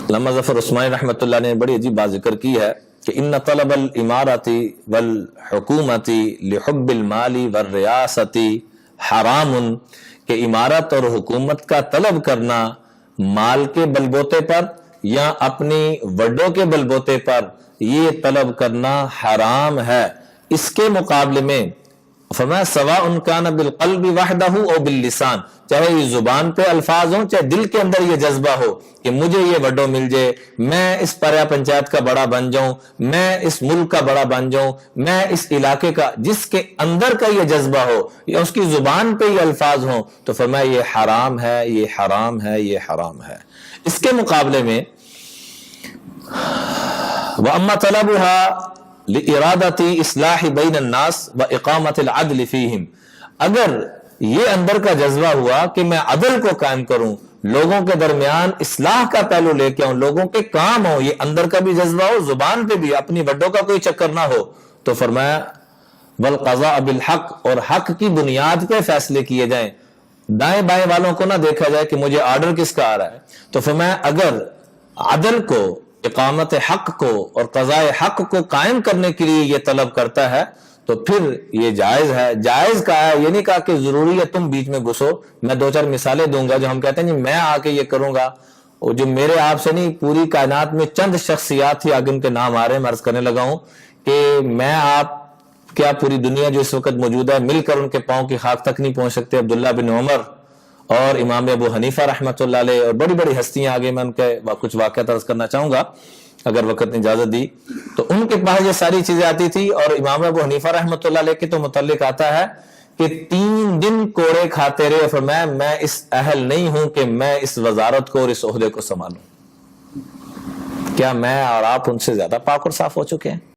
علامہ ظفر عثمانی رحمۃ اللہ نے بڑی عجیب بات ذکر کی ہے کہ ان طلب الامارتی والحکومتی لحب المال والریاستی حرام، کہ امارت اور حکومت کا طلب کرنا مال کے بلبوتے پر یا اپنی وڈوں کے بلبوتے پر یہ طلب کرنا حرام ہے۔ اس کے مقابلے میں فرمایا سواء کان بالقلب وحدہ او باللسان، چاہے یہ زبان پہ الفاظ ہوں چاہے دل کے اندر یہ جذبہ ہو کہ مجھے یہ وڈو مل جائے، میں اس پریا پنچایت کا بڑا بن جاؤں، میں اس ملک کا بڑا بن جاؤں، میں اس علاقے کا، جس کے اندر کا یہ جذبہ ہو یا اس کی زبان پہ یہ الفاظ ہوں تو فرمایا یہ حرام ہے، یہ حرام ہے، یہ حرام ہے۔ اس کے مقابلے میں وَأَمَّا طَلَبُهَا لِإِرَادَةِ إِصْلَاحِ بَيْنَ النَّاسِ وَإِقَامَةِ الْعَدْلِ فِيهِمْ، اگر یہ اندر کا جذبہ ہوا کہ میں عدل کو قائم کروں، لوگوں کے درمیان اصلاح کا پہلو لے کے آؤں، لوگوں کے کام ہو، یہ اندر کا بھی جذبہ ہو، زبان پہ بھی اپنی وڈوں کا کوئی چکر نہ ہو، تو فرمایا وَالْقَضَاءَ بِالْحَقِّ، اور حق کی بنیاد پہ فیصلے کیے جائیں، دائیں بائیں والوں کو نہ دیکھا جائے کہ مجھے آرڈر کس کا آ رہا ہے۔ تو فرمایا اگر عدل کو، اقامت حق کو اور قضاء حق کو قائم کرنے کے لیے یہ طلب کرتا ہے تو پھر یہ جائز ہے۔ جائز کہا ہے، یہ نہیں کہا کہ ضروری ہے تم بیچ میں گھسو۔ میں دو چار مثالیں دوں گا جو ہم کہتے ہیں میں آ کے یہ کروں گا، اور جو میرے آپ سے نہیں پوری کائنات میں چند شخصیات تھی، آگے ان کے نام آ رہے ہیں، میں عرض کرنے لگا ہوں کہ میں آپ کیا پوری دنیا جو اس وقت موجود ہے مل کر ان کے پاؤں کی خاک تک نہیں پہنچ سکتے۔ عبداللہ بن عمر اور امام ابو حنیفہ رحمۃ اللہ علیہ اور بڑی بڑی ہستیاں، آگے میں ان کے کچھ واقعات عرض کرنا چاہوں گا اگر وقت نے اجازت دی، تو ان کے پاس یہ ساری چیزیں آتی تھی۔ اور امام ابو حنیفہ رحمۃ اللہ علیہ کے تو متعلق آتا ہے کہ 3 دن کوڑے کھاتے رہے، فرمایا میں اس اہل نہیں ہوں کہ میں اس وزارت کو اور اس عہدے کو سنبھالوں۔ کیا میں اور آپ ان سے زیادہ پاک اور صاف ہو چکے ہیں؟